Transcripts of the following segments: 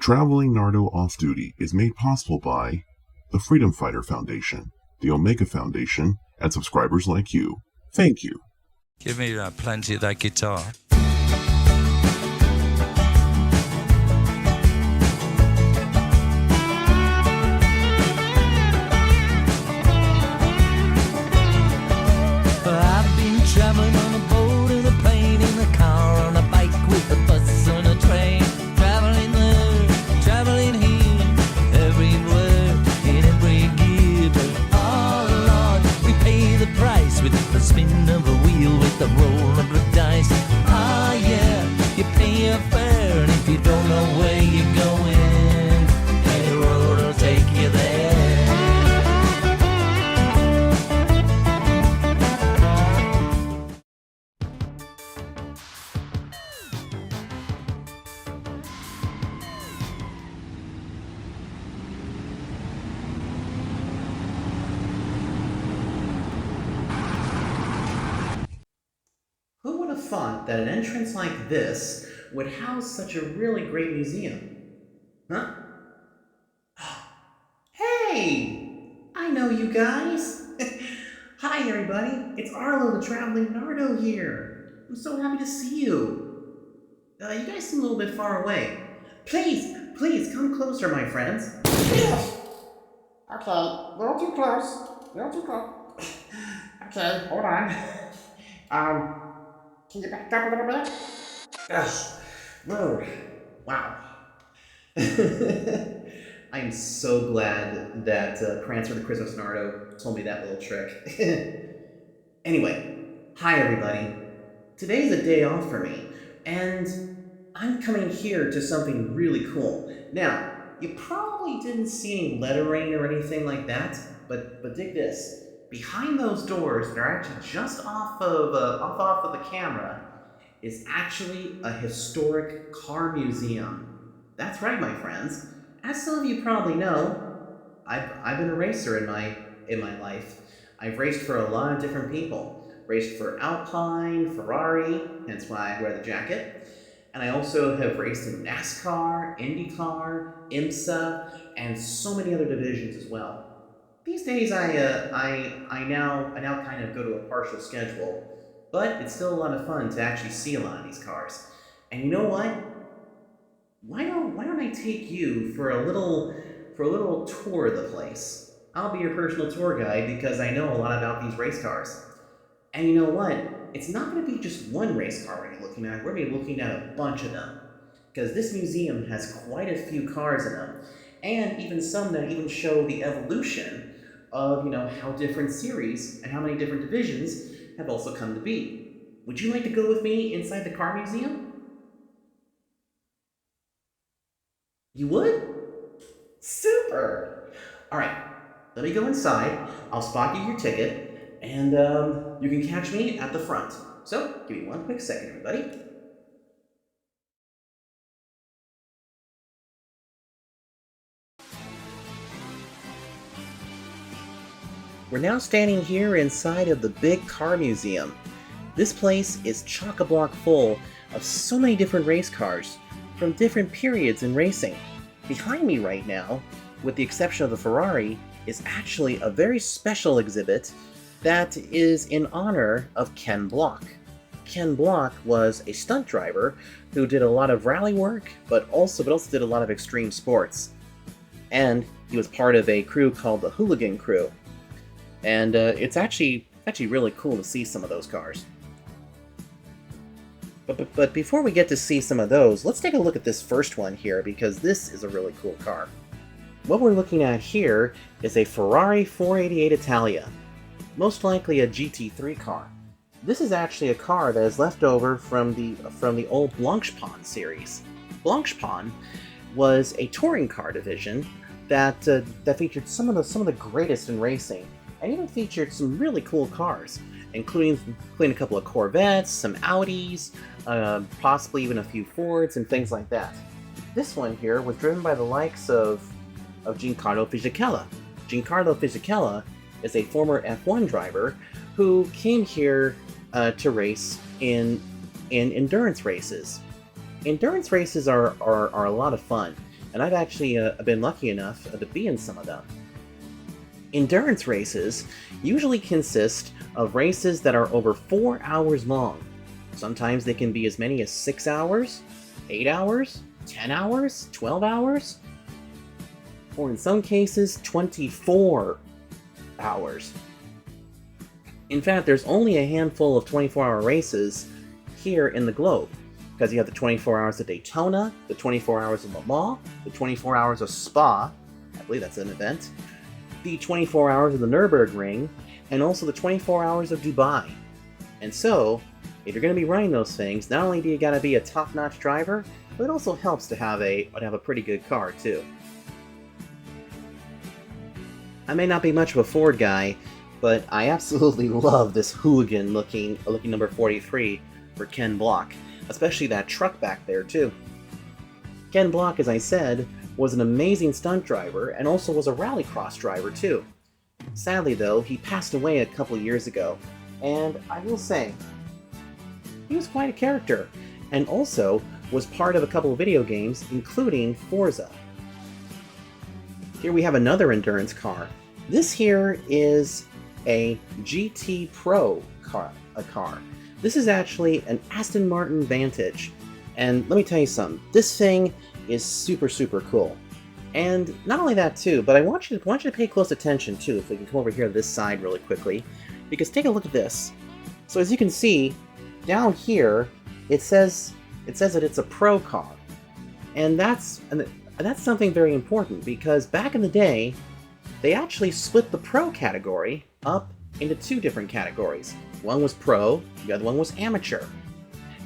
Traveling Nardo Off-Duty is made possible by the Freedom Fighter Foundation, the Omega Foundation, and subscribers like you. Thank you. Give me plenty of that guitar. I've been traveling on a boat, in a plane, in a car, on a bike, with a bus, on a train. Traveling there, traveling here, everywhere, in every gear. Oh Lord, we pay the price with the spin of a wheel, with the roll of the dice. Ah yeah, you pay your fare, and if you don't know where you're going, any road will take you there. Who would have thought that an entrance like this would house such a really great museum? Huh? Hey! I know you guys! Hi everybody, it's Arlo the Traveling Nardo here. I'm so happy to see you. You guys seem a little bit far away. Please, come closer, my friends. Okay, a little too close. Okay, hold on. Can you back up a little bit? Whoa. Wow. I am so glad that Prancer the Christmas Nardo told me that little trick. Anyway, hi everybody. Today's a day off for me, and I'm coming here to something really cool. Now, you probably didn't see any lettering or anything like that, but dig this. Behind those doors that are actually just off of the camera is actually a historic car museum. That's right, my friends. As some of you probably know, I've been a racer in my life. I've raced for a lot of different people. Raced for Alpine, Ferrari, hence why I wear the jacket. And I also have raced in NASCAR, IndyCar, IMSA, and so many other divisions as well. These days, I now kind of go to a partial schedule, but it's still a lot of fun to actually see a lot of these cars. And you know what? Why don't I take you for a little tour of the place? I'll be your personal tour guide because I know a lot about these race cars. And you know what? It's not going to be just one race car we're going to be looking at. We're going to be looking at a bunch of them because this museum has quite a few cars in them, and even some that even show the evolution of, how different series and how many different divisions have also come to be. Would you like to go with me inside the car museum? You would? Super! Alright, let me go inside, I'll spot you your ticket, and you can catch me at the front. So, give me one quick second, everybody. We're now standing here inside of the big car museum. This place is chock-a-block full of so many different race cars from different periods in racing. Behind me right now, with the exception of the Ferrari, is actually a very special exhibit that is in honor of Ken Block. Ken Block was a stunt driver who did a lot of rally work, but also did a lot of extreme sports. And he was part of a crew called the Hooligan Crew. And it's actually really cool to see some of those cars. But before we get to see some of those, let's take a look at this first one here, because this is a really cool car. What we're looking at here is a Ferrari 488 Italia, most likely a GT3 car. This is actually a car that is left over from the old Blancpain series. Blancpain was a touring car division that featured some of the greatest in racing, and even featured some really cool cars, including a couple of Corvettes, some Audis, possibly even a few Fords and things like that. This one here was driven by the likes of Giancarlo Fisichella. Giancarlo Fisichella is a former F1 driver who came here to race in endurance races. Endurance races are a lot of fun and I've actually been lucky enough to be in some of them. Endurance races usually consist of races that are over 4 hours long. Sometimes they can be as many as 6 hours, 8 hours, 10 hours, 12 hours, or in some cases 24 hours. In fact, there's only a handful of 24-hour races here in the globe, because you have the 24 hours of Daytona, the 24 hours of Le Mans, the 24 hours of Spa, I believe that's an event, the 24 hours of the Nürburgring, and also the 24 hours of Dubai. And so, if you're going to be running those things, not only do you got to be a top-notch driver, but it also helps to have a pretty good car too. I may not be much of a Ford guy, but I absolutely love this hooligan looking number 43 for Ken Block, especially that truck back there too. Ken Block, as I said, was an amazing stunt driver and also was a rallycross driver too. Sadly though, he passed away a couple years ago, and I will say, he was quite a character, and also was part of a couple of video games, including Forza. Here we have another endurance car. This here is a GT Pro car. This is actually an Aston Martin Vantage. And let me tell you something, this thing is super cool. And not only that too, but I want you to pay close attention too, if we can come over here to this side really quickly, because take a look at this. So as you can see, down here, it says that it's a Pro car. And that's something very important, because back in the day, they actually split the Pro category up into 2 different categories. One was Pro, the other one was Amateur.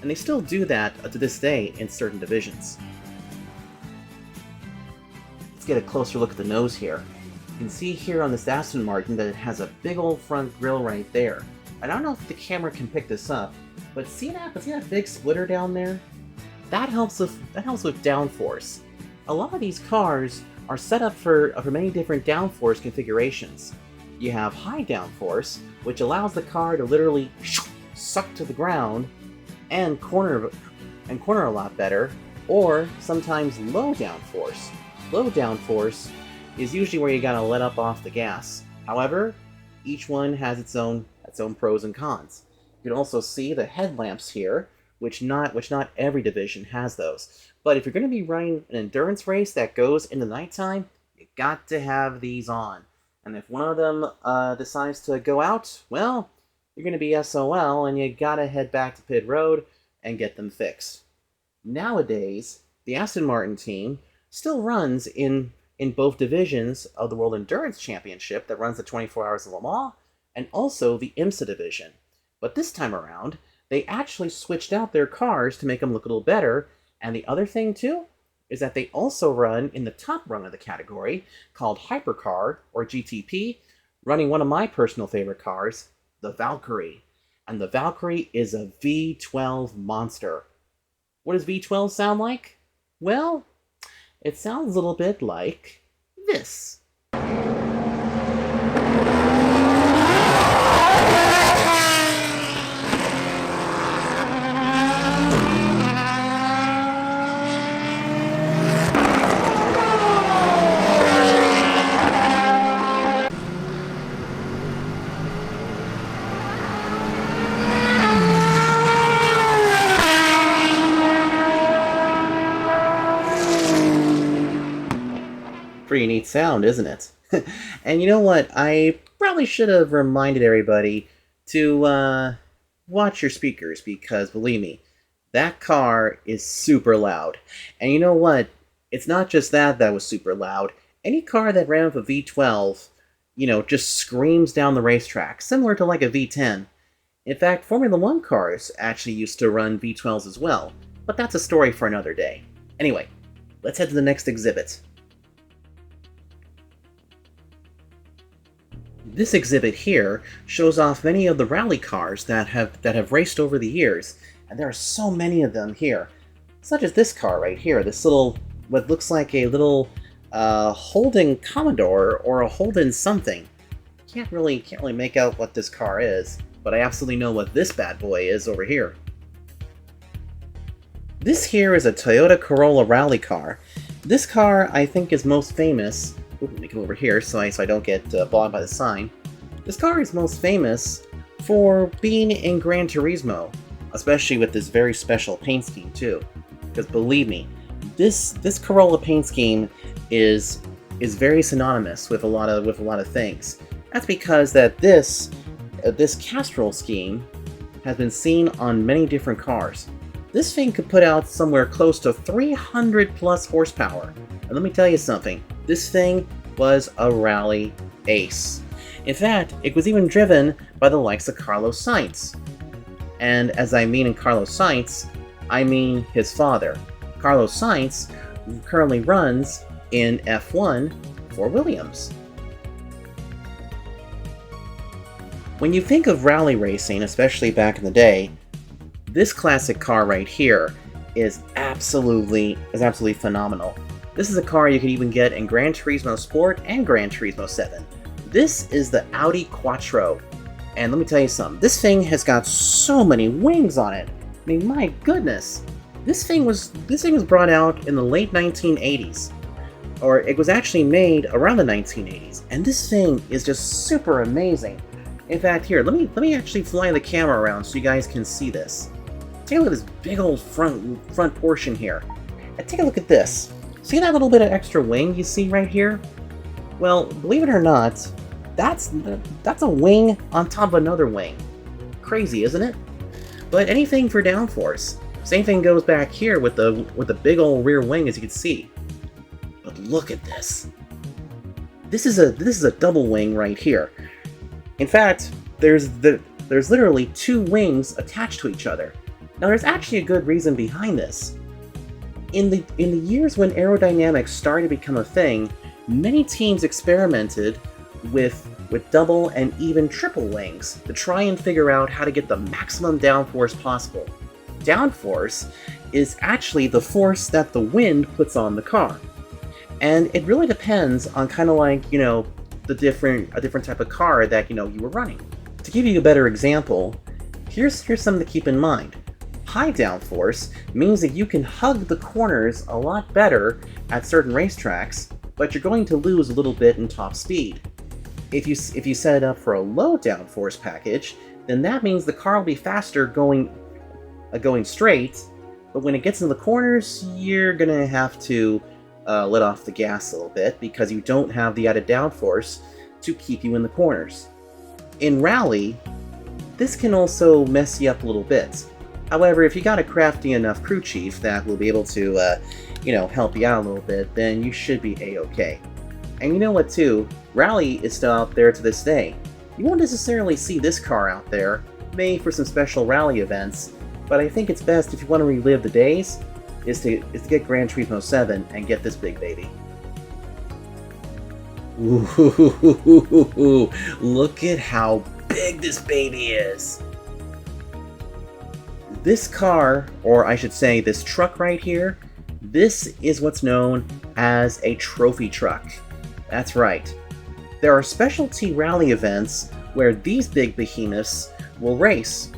And they still do that to this day in certain divisions. Let's get a closer look at the nose here. You can see here on this Aston Martin that it has a big old front grille right there. I don't know if the camera can pick this up, but see that big splitter down there? That helps with downforce. A lot of these cars are set up for many different downforce configurations. You have high downforce, which allows the car to literally suck to the ground and corner a lot better, or sometimes low downforce. Low downforce is usually where you gotta let up off the gas. However, each one has its own pros and cons. You can also see the headlamps here, which not every division has those. But if you're going to be running an endurance race that goes in the nighttime, you got to have these on. And if one of them decides to go out, well, you're going to be SOL, and you got to head back to pit road and get them fixed. Nowadays, the Aston Martin team still runs in both divisions of the World Endurance Championship that runs the 24 Hours of Le Mans, and also the IMSA division. But this time around, they actually switched out their cars to make them look a little better. And the other thing too is that they also run in the top rung of the category called Hypercar, or GTP, running one of my personal favorite cars, the Valkyrie. And the Valkyrie is a V12 monster. What does V12 sound like? Well, it sounds a little bit like this. Pretty neat sound, isn't it? And you know what? I probably should have reminded everybody to watch your speakers, because believe me, that car is super loud. And you know what? It's not just that was super loud. Any car that ran with a V12, just screams down the racetrack, similar to like a V10. In fact, Formula 1 cars actually used to run V12s as well, but that's a story for another day. Anyway, let's head to the next exhibit. This exhibit here shows off many of the rally cars that have raced over the years, and there are so many of them here. Such as this car right here, this little, what looks like a little Holden Commodore or a Holden something. Can't really make out what this car is, but I absolutely know what this bad boy is over here. This here is a Toyota Corolla rally car. This car, I think, is most famous. Ooh, let me come over here so I don't get bogged by the sign. This car is most famous for being in Gran Turismo, especially with this very special paint scheme too. Because believe me, this Corolla paint scheme is very synonymous with a lot of things. That's because that this Castrol scheme has been seen on many different cars. This thing could put out somewhere close to 300 plus horsepower. And let me tell you something, this thing was a rally ace. In fact, it was even driven by the likes of Carlos Sainz. And as I mean in Carlos Sainz, I mean his father. Carlos Sainz currently runs in F1 for Williams. When you think of rally racing, especially back in the day, this classic car right here is absolutely phenomenal. This is a car you can even get in Gran Turismo Sport and Gran Turismo 7. This is the Audi Quattro. And let me tell you something, this thing has got so many wings on it. I mean, my goodness. This thing was brought out in the late 1980s. Or it was actually made around the 1980s. And this thing is just super amazing. In fact, here, let me actually fly the camera around so you guys can see this. Take a look at this big old front portion here. And take a look at this. See that little bit of extra wing you see right here? Well, believe it or not, that's a wing on top of another wing. Crazy, isn't it? But anything for downforce. Same thing goes back here with the big old rear wing, as you can see. But look at this. This is a double wing right here. In fact, there's literally two wings attached to each other. Now, there's actually a good reason behind this. In the years when aerodynamics started to become a thing, many teams experimented with double and even triple wings to try and figure out how to get the maximum downforce possible. Downforce is actually the force that the wind puts on the car. And it really depends on kind of like, a different type of car that, you were running. To give you a better example, here's something to keep in mind. High downforce means that you can hug the corners a lot better at certain racetracks, but you're going to lose a little bit in top speed. If you set it up for a low downforce package, then that means the car will be faster going straight, but when it gets into the corners, you're gonna have to let off the gas a little bit because you don't have the added downforce to keep you in the corners. In rally, this can also mess you up a little bit. However, if you got a crafty enough crew chief that will be able to, help you out a little bit, then you should be a-okay. And you know what too? Rally is still out there to this day. You won't necessarily see this car out there, made for some special rally events, but I think it's best if you want to relive the days, is to get Gran Turismo 7 and get this big baby. Ooh, look at how big this baby is! This car, or I should say this truck right here, this is what's known as a trophy truck. That's right. There are specialty rally events where these big behemoths will race.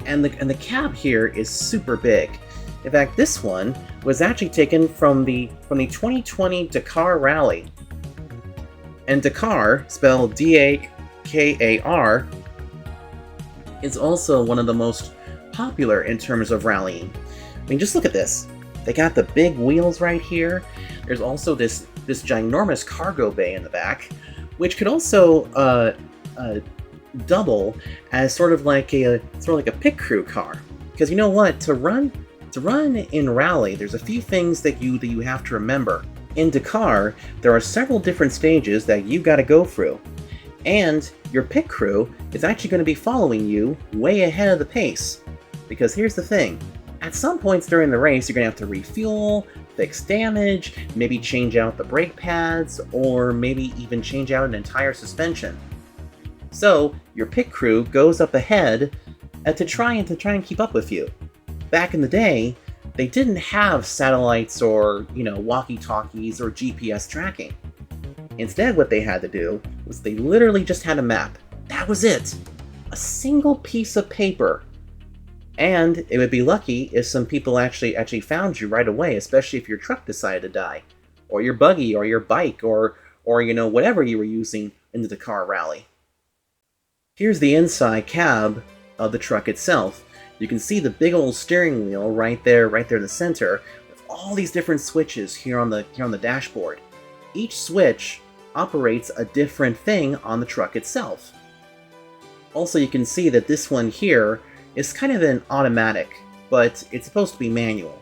And the cab here is super big. In fact, this one was actually taken from the 2020 Dakar Rally. And Dakar, spelled D-A-K-A-R, is also one of the most popular in terms of rallying. I mean, just look at this. They got the big wheels right here. There's also this ginormous cargo bay in the back, which could also double as sort of like a pit crew car. Because you know what? To run in rally, there's a few things that you have to remember. In Dakar, there are several different stages that you've got to go through, and your pit crew is actually going to be following you way ahead of the pace. Because here's the thing, at some points during the race, you're going to have to refuel, fix damage, maybe change out the brake pads, or maybe even change out an entire suspension. So your pit crew goes up ahead to try and keep up with you. Back in the day, they didn't have satellites or, walkie-talkies or GPS tracking. Instead, what they had to do was they literally just had a map. That was it. A single piece of paper. And it would be lucky if some people actually found you right away, especially if your truck decided to die. or your buggy, or your bike, or whatever you were using in the Dakar Rally. Here's the inside cab of the truck itself. You can see the big old steering wheel right there in the center, with all these different switches here on the dashboard. Each switch operates a different thing on the truck itself. Also, you can see that this one here is kind of an automatic, but it's supposed to be manual.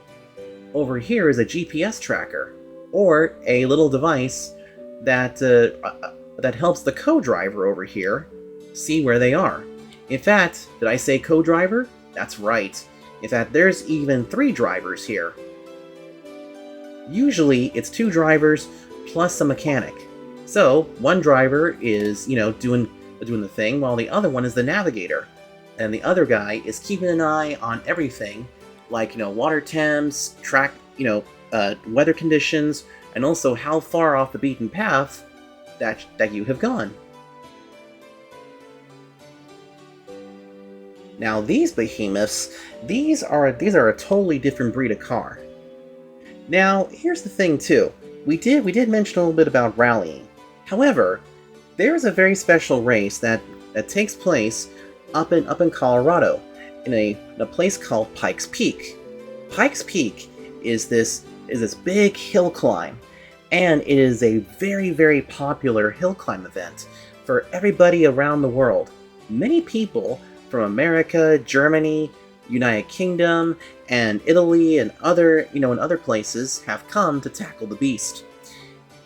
Over here is a GPS tracker, or a little device that helps the co-driver over here see where they are. In fact, did I say co-driver? That's right. In fact, there's even 3 drivers here. Usually, it's 2 drivers plus a mechanic. So, one driver is, doing the thing, while the other one is the navigator. And the other guy is keeping an eye on everything, like, water temps, track, weather conditions, and also how far off the beaten path that you have gone. Now these behemoths, these are a totally different breed of car. Now here's the thing too. We did mention a little bit about rallying. However, there's a very special race that takes place up in Colorado, in a place called Pikes Peak. Pikes Peak is this big hill climb, and it is a very, very popular hill climb event for everybody around the world. Many people from America, Germany, United Kingdom, and Italy, and other places have come to tackle the beast.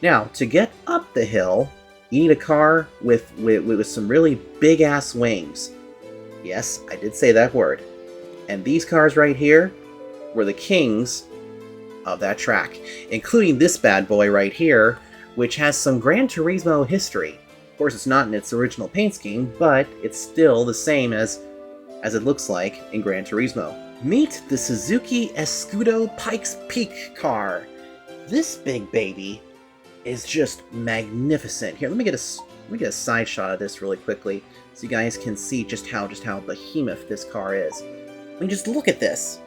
Now, to get up the hill, you need a car with some really big ass wings. Yes, I did say that word. And these cars right here were the kings of that track, including this bad boy right here, which has some Gran Turismo history. Of course, it's not in its original paint scheme, but it's still the same as it looks like in Gran Turismo. Meet the Suzuki Escudo Pikes Peak car. This big baby is just magnificent. Here, let me get a side shot of this really quickly, so you guys can see just how behemoth this car is. I mean, just look at this.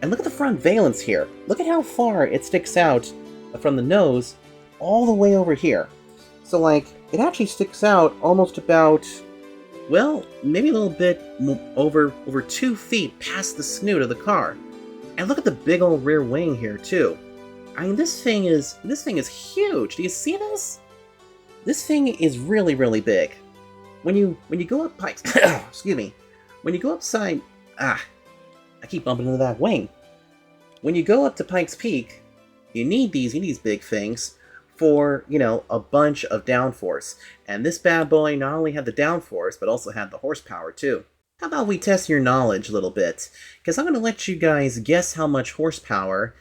And look at the front valence here. Look at how far it sticks out from the nose all the way over here. So, it actually sticks out almost about, well, maybe a little bit over 2 feet past the snoot of the car. And look at the big old rear wing here, too. I mean, this thing is huge. Do you see this? This thing is really, really big. When you go up Pikes, excuse me, when you go upside, I keep bumping into that wing. When you go up to Pikes Peak, you need these big things for, a bunch of downforce. And this bad boy not only had the downforce, but also had the horsepower too. How about we test your knowledge a little bit? Because I'm going to let you guys guess how much horsepower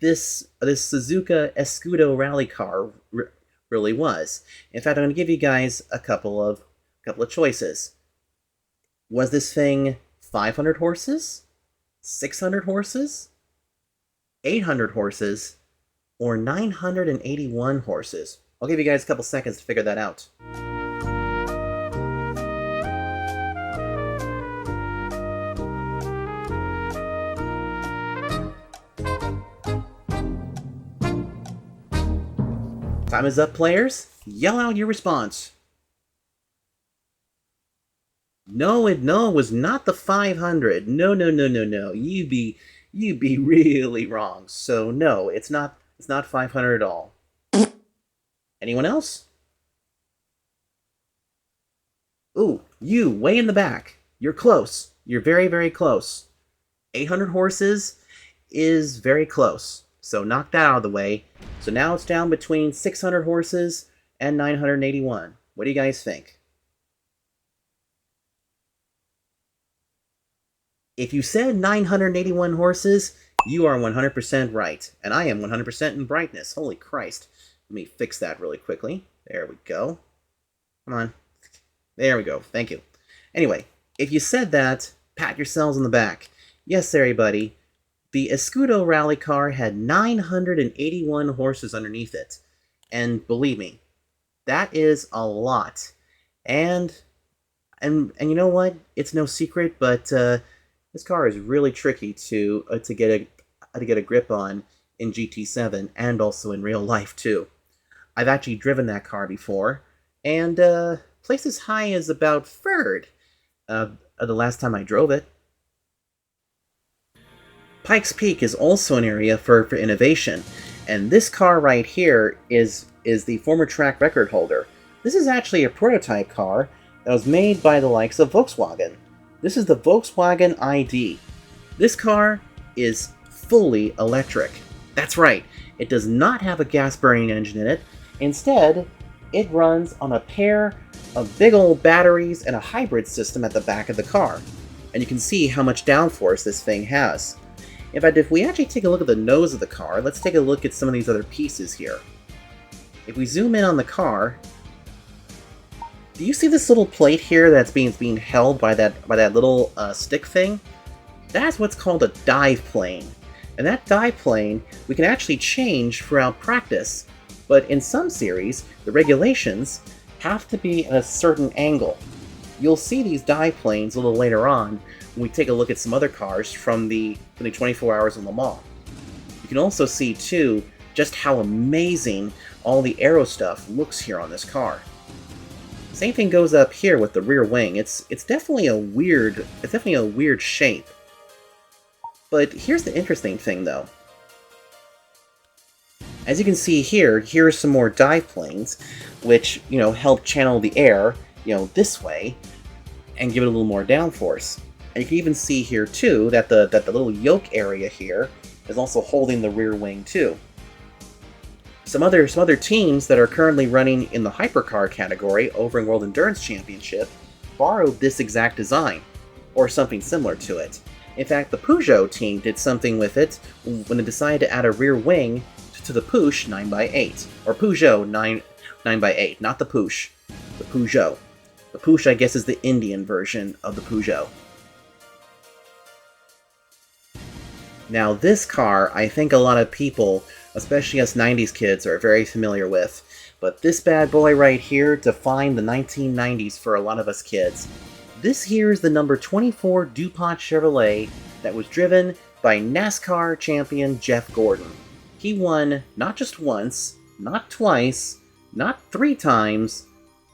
this Suzuki Escudo rally car really was. In fact, I'm going to give you guys a couple of choices. Was this thing 500 horses? 600 horses? 800 horses? Or 981 horses? I'll give you guys a couple seconds to figure that out. Time is up, players. Yell out your response. No, it was not the 500. No. You'd be really wrong. So no, it's not 500 at all. Anyone else? Ooh, you way in the back. You're close. You're very, very close. 800 horses is very close. So knock that out of the way. So now it's down between 600 horses and 981. What do you guys think? If you said 981 horses, you are 100% right. And I am 100% in brightness. Holy Christ. Let me fix that really quickly. There we go. Come on. There we go. Thank you. Anyway, if you said that, pat yourselves on the back. Yes, everybody. The Escudo rally car had 981 horses underneath it. And believe me, that is a lot. And you know what? It's no secret, but this car is really tricky to get a grip on in GT7 and also in real life too. I've actually driven that car before, and placed as high as about third the last time I drove it. Pikes Peak is also an area for innovation, and this car right here is the former track record holder. This is actually a prototype car that was made by the likes of Volkswagen. This is the Volkswagen ID. This car is fully electric. That's right, it does not have a gas-burning engine in it. Instead, it runs on a pair of big old batteries and a hybrid system at the back of the car. And you can see how much downforce this thing has. In fact, if we actually take a look at the nose of the car, let's take a look at some of these other pieces here. If we zoom in on the car, do you see this little plate here that's being held by that little stick thing? That's what's called a dive plane. And that dive plane we can actually change throughout practice. But in some series, the regulations have to be at a certain angle. You'll see these dive planes a little later on when we take a look at some other cars from the 24 Hours of Le Mans. You can also see, too, just how amazing all the aero stuff looks here on this car. Same thing goes up here with the rear wing. It's definitely a weird shape. But here's the interesting thing, though. As you can see here are some more dive planes, which, help channel the air, this way, and give it a little more downforce. And you can even see here, too, that the little yoke area here is also holding the rear wing, too. Some other teams that are currently running in the hypercar category over in World Endurance Championship borrowed this exact design, or something similar to it. In fact, the Peugeot team did something with it when they decided to add a rear wing to the Push 9x8, or Peugeot 9x8, not the Push, the Peugeot. The Push, I guess, is the Indian version of the Peugeot. Now, this car, I think a lot of people, especially us 90s kids, are very familiar with, but this bad boy right here defined the 1990s for a lot of us kids. This here is the number 24 DuPont Chevrolet that was driven by NASCAR champion Jeff Gordon. He won not just once, not twice, not 3 times,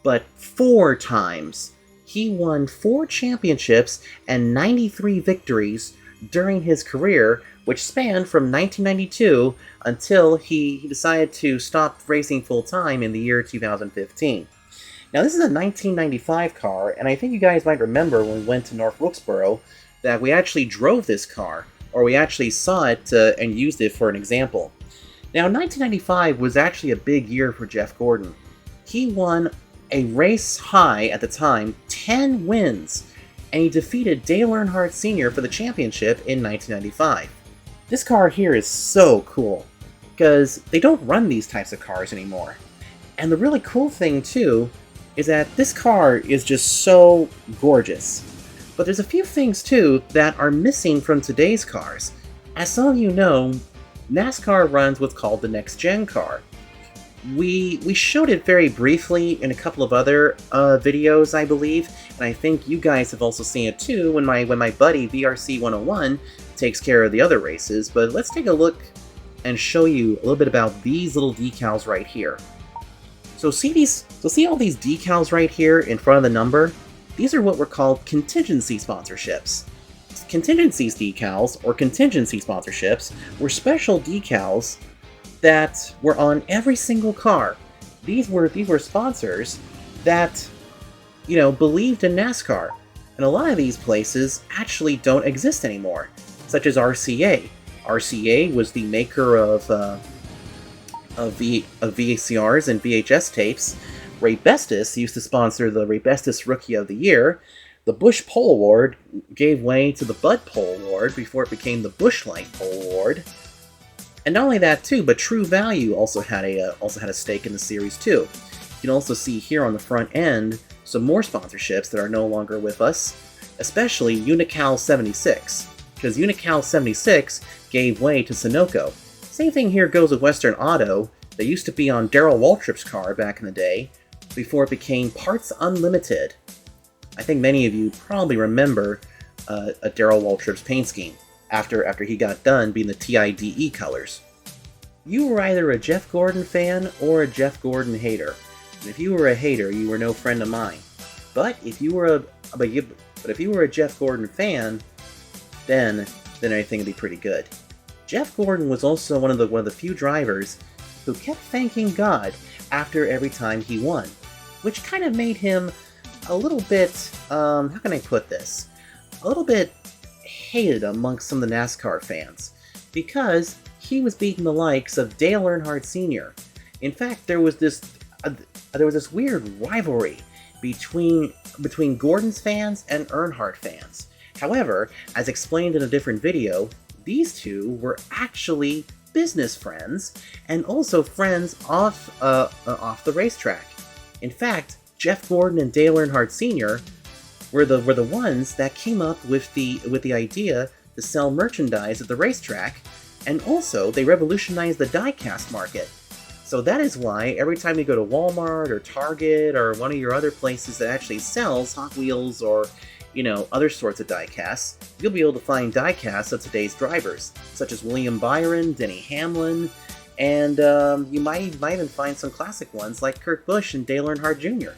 but 4 times. He won 4 championships and 93 victories during his career, which spanned from 1992 until he decided to stop racing full-time in the year 2015. Now, this is a 1995 car, and I think you guys might remember when we went to North Wilkesboro that we actually drove this car, or we actually saw it and used it for an example. Now, 1995 was actually a big year for Jeff Gordon. He won a race high, at the time, 10 wins, and he defeated Dale Earnhardt Sr. for the championship in 1995. This car here is so cool, because they don't run these types of cars anymore. And the really cool thing, too, is that this car is just so gorgeous. But there's a few things, too, that are missing from today's cars. As some of you know, NASCAR runs what's called the Next Gen car. We showed it very briefly in a couple of other videos, I believe, and I think you guys have also seen it too when my buddy VRC 101 takes care of the other races. But let's take a look and show you a little bit about these little decals right here. So see all these decals right here in front of the number? These are what were called contingency sponsorships. Contingency decals, or contingency sponsorships, were special decals that were on every single car. These were sponsors that, believed in NASCAR. And a lot of these places actually don't exist anymore, such as RCA. RCA was the maker of VCRs and VHS tapes. Ray Bestis used to sponsor the Ray Bestis Rookie of the Year. The Bush Pole Award gave way to the Bud Pole Award before it became the Bush Light Pole Award. And not only that too, but True Value also had a stake in the series too. You can also see here on the front end some more sponsorships that are no longer with us, especially Unical 76, because Unical 76 gave way to Sunoco. Same thing here goes with Western Auto. They used to be on Darrell Waltrip's car back in the day, before it became Parts Unlimited. I think many of you probably remember a Darrell Waltrip's paint scheme after he got done being the TIDE colors. you were either a Jeff Gordon fan or a Jeff Gordon hater. And if you were a hater, you were no friend of mine. But if you were a Jeff Gordon fan, then everything would be pretty good. Jeff Gordon was also one of the few drivers who kept thanking God after every time he won, which kind of made him a little bit, how can I put this? A little bit hated amongst some of the NASCAR fans, because he was beating the likes of Dale Earnhardt Sr. In fact, there was this weird rivalry between Gordon's fans and Earnhardt fans. However, as explained in a different video, these two were actually business friends and also friends off the racetrack. In fact, Jeff Gordon and Dale Earnhardt Sr. were the ones that came up with the idea to sell merchandise at the racetrack, and also they revolutionized the diecast market. So that is why every time you go to Walmart or Target or one of your other places that actually sells Hot Wheels or, other sorts of diecasts, you'll be able to find diecasts of today's drivers, such as William Byron, Denny Hamlin, and you might even find some classic ones like Kurt Busch and Dale Earnhardt Jr.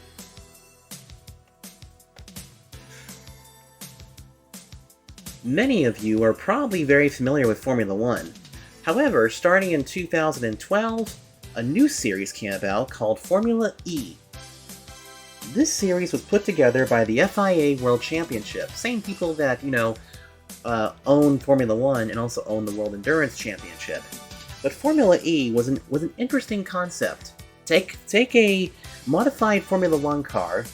Many of you are probably very familiar with Formula One. However, starting in 2012, a new series came about called Formula E. This series was put together by the FIA World Championship, same people that, own Formula One and also own the World Endurance Championship. But Formula E was an interesting concept. Take a modified Formula One car,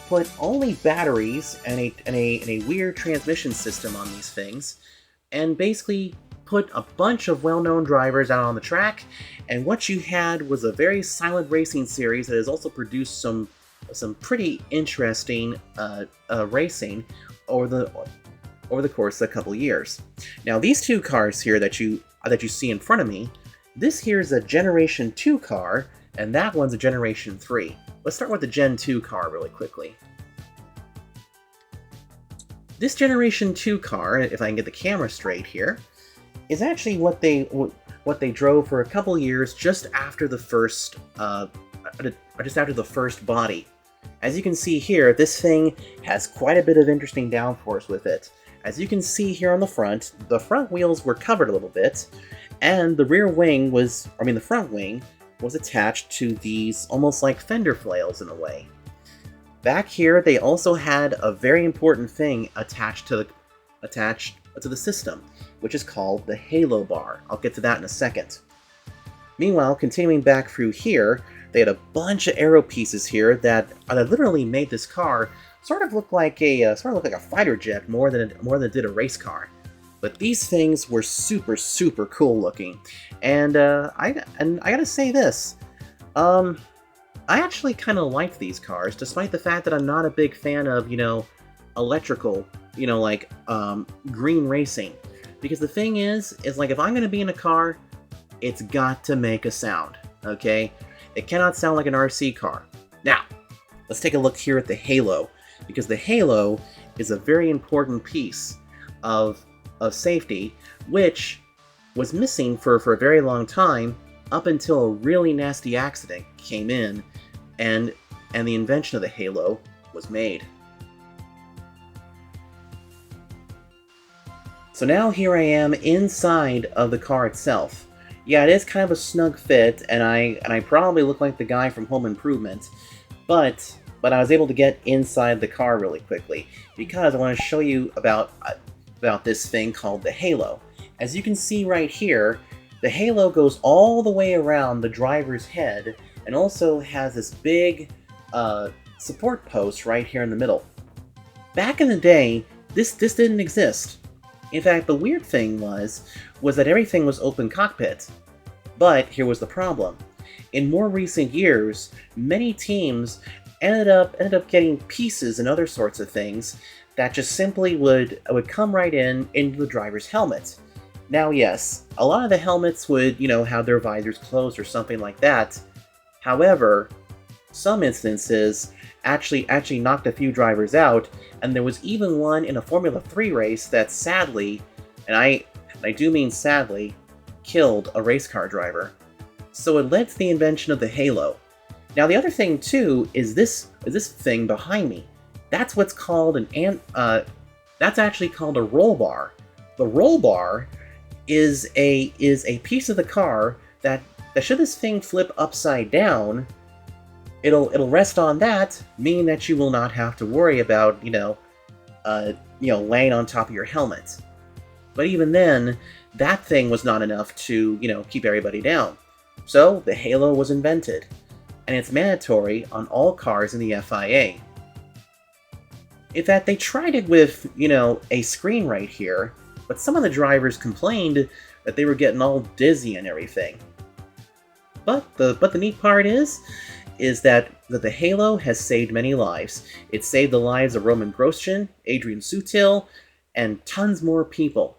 put only batteries and a weird transmission system on these things, and basically put a bunch of well-known drivers out on the track, and what you had was a very silent racing series that has also produced some pretty interesting racing over the course of a couple years. Now, these two cars here that you see in front of me, this here is a Generation 2 car, and that one's a Generation 3. Let's start with the Gen 2 car really quickly. This Generation 2 car, if I can get the camera straight here, is actually what they drove for a couple years just after the first body. As you can see here, this thing has quite a bit of interesting downforce with it. As you can see here on the front wheels were covered a little bit, and the front wing was attached to these almost like fender flails in a way. Back here, they also had a very important thing attached to the system, which is called the halo bar. I'll get to that in a second. Meanwhile, continuing back through here, they had a bunch of aero pieces here that literally made this car sort of look like a fighter jet more than it did a race car. But these things were super, super cool looking, and I gotta say this, I actually kind of liked these cars, despite the fact that I'm not a big fan of electrical, green racing, because the thing is like if I'm gonna be in a car, it's got to make a sound, okay? It cannot sound like an RC car. Now, let's take a look here at the halo, because the halo is a very important piece of safety, which was missing for a very long time, up until a really nasty accident came in, and the invention of the halo was made. So now here I am inside of the car itself. Yeah, it is kind of a snug fit, and I probably look like the guy from Home Improvement, but I was able to get inside the car really quickly, because I want to show you about this thing called the halo. As you can see right here, the halo goes all the way around the driver's head, and also has this big support post right here in the middle. Back in the day, this didn't exist. In fact, the weird thing was that everything was open cockpit. But here was the problem. In more recent years, many teams ended up getting pieces and other sorts of things that just simply would come right into the driver's helmet. Now, yes, a lot of the helmets would, have their visors closed or something like that. However, some instances actually knocked a few drivers out, and there was even one in a Formula 3 race that sadly, and I do mean sadly, killed a race car driver. So it led to the invention of the halo. Now the other thing too is this thing behind me. That's what's called that's actually called a roll bar. The roll bar is a piece of the car that should this thing flip upside down, it'll rest on that, meaning that you will not have to worry about laying on top of your helmet. But even then, that thing was not enough to keep everybody down. So the halo was invented, and it's mandatory on all cars in the FIA. In fact, they tried it with a screen right here, but some of the drivers complained that they were getting all dizzy and everything. But the neat part is that the halo has saved many lives. It saved the lives of Roman Grosjean, Adrian Sutil, and tons more people.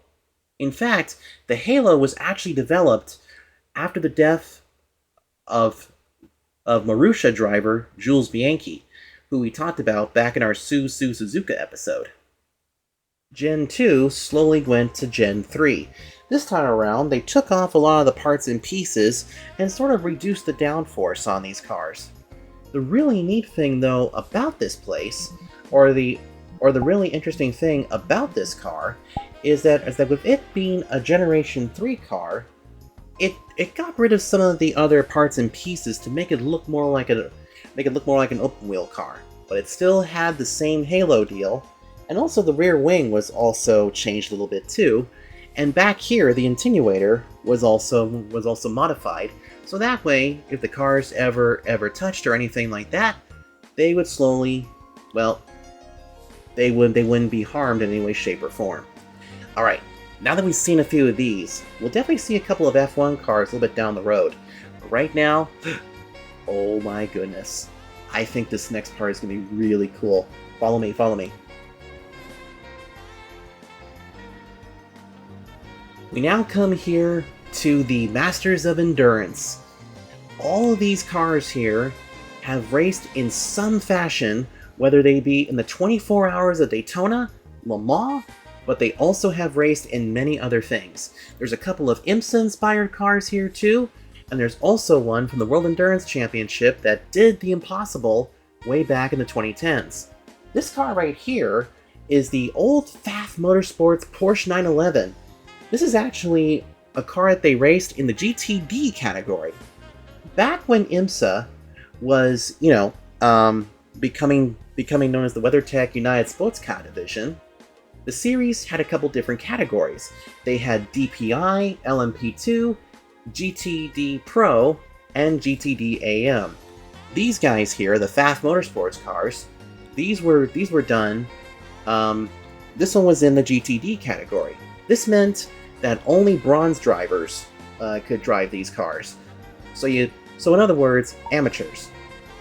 In fact, the halo was actually developed after the death of Marussia driver Jules Bianchi, who we talked about back in our Su Suzuka episode. Gen 2 slowly went to Gen 3. This time around, they took off a lot of the parts and pieces and sort of reduced the downforce on these cars. The really neat thing, though, about this place, or the really interesting thing about this car, is that with it being a Generation 3 car, it got rid of some of the other parts and pieces to make it look more like an open wheel car. But it still had the same halo deal, and also the rear wing was also changed a little bit too. And back here, the attenuator was also modified, so that way, if the cars ever touched or anything like that, they would slowly, they wouldn't be harmed in any way, shape, or form. All right, now that we've seen a few of these, we'll definitely see a couple of F1 cars a little bit down the road. But right now, oh my goodness, I think this next part is going to be really cool. Follow me. We now come here to the Masters of Endurance. All of these cars here have raced in some fashion, whether they be in the 24 Hours of Daytona, Le Mans, but they also have raced in many other things. There's a couple of IMSA-inspired cars here too, and there's also one from the World Endurance Championship that did the impossible way back in the 2010s. This car right here is the old Pfaff Motorsports Porsche 911. This is actually a car that they raced in the GTD category. Back when IMSA was, becoming known as the WeatherTech United Sports Car Division, the series had a couple different categories. They had DPI, LMP2, GTD Pro, and GTD AM. These guys here, the Pfaff Motorsports cars, these were done. This one was in the GTD category. This meant that only bronze drivers could drive these cars. So in other words, amateurs.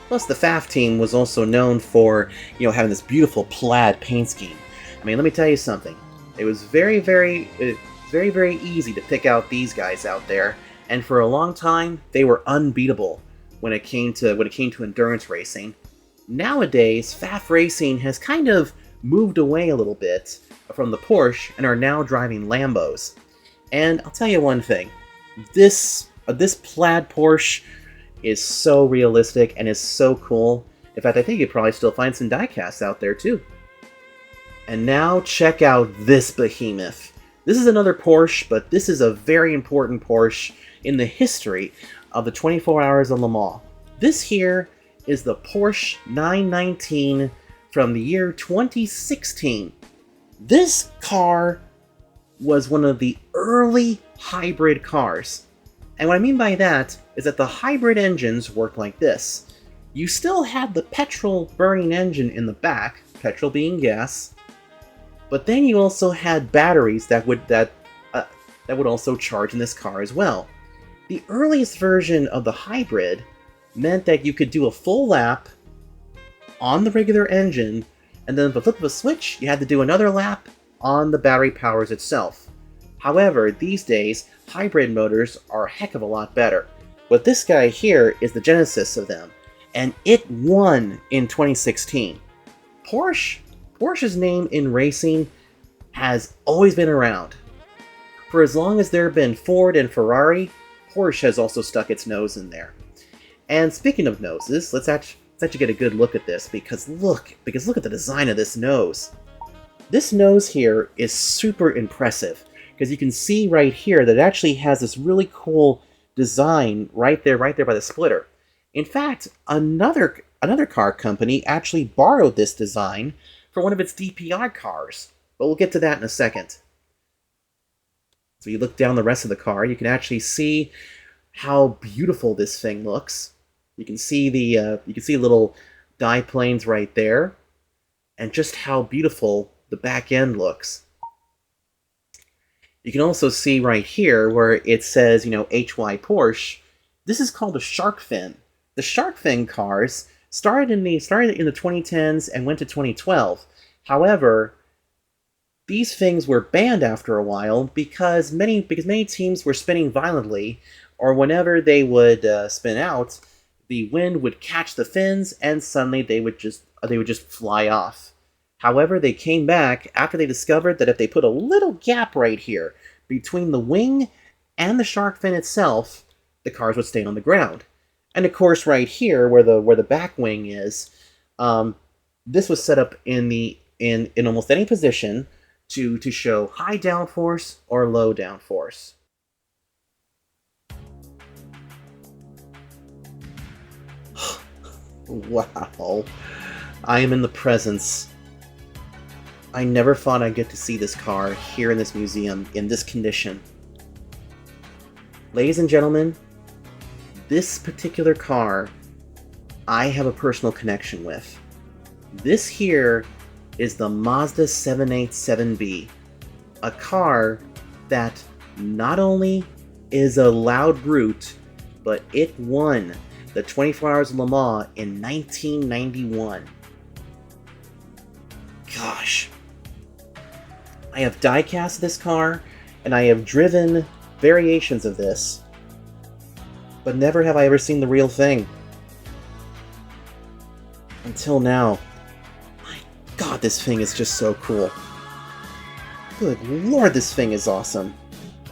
Plus, the Pfaff team was also known for, having this beautiful plaid paint scheme. I mean, let me tell you something. It was very, very easy to pick out these guys out there, and for a long time, they were unbeatable when it came to endurance racing. Nowadays, Pfaff Racing has kind of moved away a little bit from the Porsche and are now driving Lambos. And I'll tell you one thing, this plaid Porsche is so realistic and is so cool. In fact, I think you'd probably still find some diecasts out there too. And now check out this behemoth. This is another Porsche, but this is a very important Porsche in the history of the 24 Hours of Le Mans. This here is the Porsche 919 from the year 2016. This car was one of the early hybrid cars. And what I mean by that is that the hybrid engines worked like this. You still had the petrol burning engine in the back, petrol being gas, but then you also had batteries that would also charge in this car as well. The earliest version of the hybrid meant that you could do a full lap on the regular engine, and then with the flip of a switch, you had to do another lap on the battery powers itself. However, these days, hybrid motors are a heck of a lot better. But this guy here is the genesis of them, and it won in 2016. Porsche's name in racing has always been around. For as long as there have been Ford and Ferrari, Porsche has also stuck its nose in there. And speaking of noses, let's actually get a good look at this, because look at the design of this nose. This nose here is super impressive, because you can see right here that it actually has this really cool design right there by the splitter. In fact, another car company actually borrowed this design for one of its DPI cars, but we'll get to that in a second. So you look down the rest of the car, you can actually see how beautiful this thing looks. You can see the little diplanes right there, and just how beautiful the back end looks. You can also see right here where it says, HY Porsche. This is called a shark fin. The shark fin cars started in the 2010s and went to 2012. However, these things were banned after a while because many teams were spinning violently, or whenever they would spin out, the wind would catch the fins and suddenly they would just fly off. However, they came back after they discovered that if they put a little gap right here between the wing and the shark fin itself, the cars would stay on the ground. And of course, right here where the back wing is, this was set up in almost any position to show high downforce or low downforce. Wow, I am in the presence. I never thought I'd get to see this car here in this museum in this condition. Ladies and gentlemen, this particular car I have a personal connection with. This here is the Mazda 787B, a car that not only is a loud brute, but it won the 24 Hours of Le Mans in 1991. Gosh. I have die-cast this car, and I have driven variations of this, but never have I ever seen the real thing. Until now. My God, this thing is just so cool. Good Lord, this thing is awesome.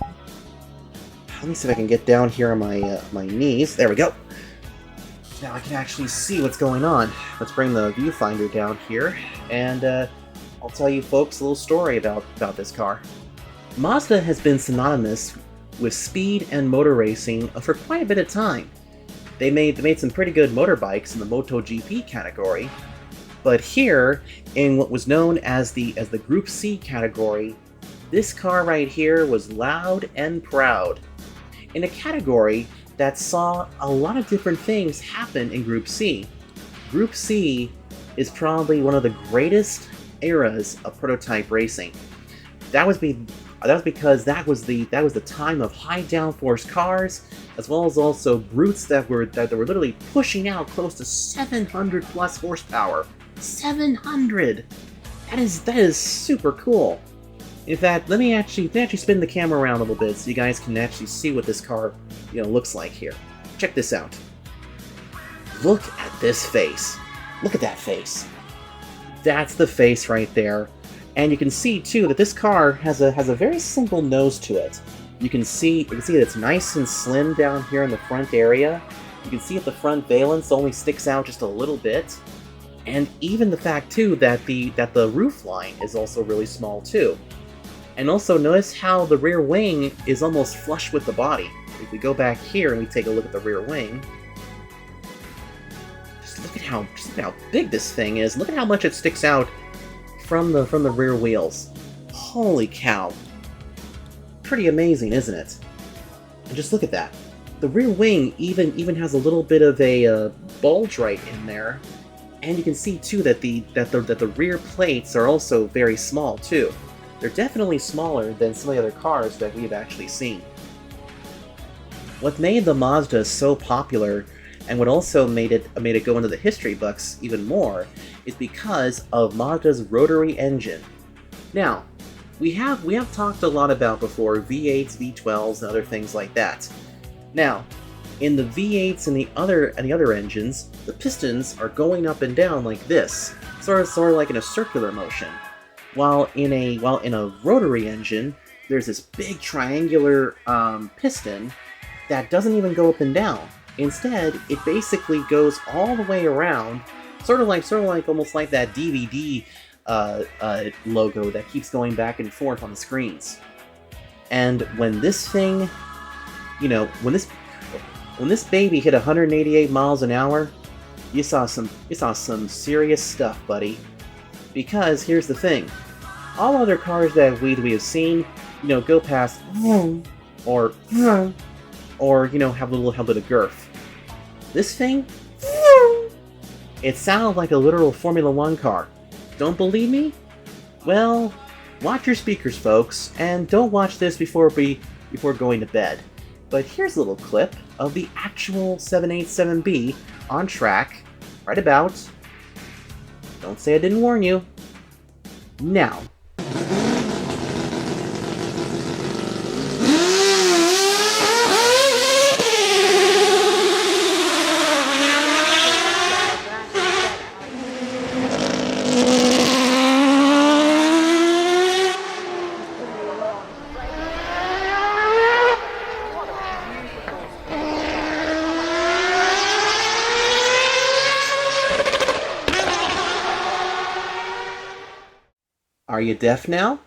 Let me see if I can get down here on my knees. There we go. Now I can actually see what's going on. Let's bring the viewfinder down here, and I'll tell you folks a little story about this car. Mazda has been synonymous with speed and motor racing for quite a bit of time. They made some pretty good motorbikes in the MotoGP category, but here, in what was known as the Group C category, this car right here was loud and proud. In a category that saw a lot of different things happen in Group C. Group C is probably one of the greatest eras of prototype racing. That was because that was the time of high downforce cars, as well as also brutes that were literally pushing out close to 700 plus horsepower. 700. That is super cool. In fact, let me actually spin the camera around a little bit so you guys can actually see what this car, looks like here. Check this out. Look at this face. Look at that face. That's the face right there. And you can see too that this car has a very simple nose to it. You can see that it's nice and slim down here in the front area. You can see that the front valence only sticks out just a little bit. And even the fact too that the roof line is also really small too. And also notice how the rear wing is almost flush with the body. If we go back here and we take a look at the rear wing, just look at how big this thing is. Look at how much it sticks out from the rear wheels. Holy cow. Pretty amazing, isn't it? And just look at that. The rear wing even has a little bit of a bulge right in there. And you can see too that the rear plates are also very small too. They're definitely smaller than some of the other cars that we've actually seen. What made the Mazda so popular, and what also made it go into the history books even more, is because of Mazda's rotary engine. Now, we have talked a lot about before V8s, V12s, and other things like that. Now, in the V8s and the other engines, the pistons are going up and down like this, sort of like in a circular motion. While in a rotary engine, there's this big triangular piston that doesn't even go up and down. Instead, it basically goes all the way around, sort of like almost like that DVD logo that keeps going back and forth on the screens. And when this thing, when this baby hit 188 miles an hour, you saw some serious stuff, buddy. Because here's the thing: all other cars that we have seen, go past or have a little bit of girth. This thing, it sounded like a literal Formula One car. Don't believe me? Well, watch your speakers, folks, and don't watch this before going to bed. But here's a little clip of the actual 787B on track, right about. Don't say I didn't warn you. Now. Are you deaf now?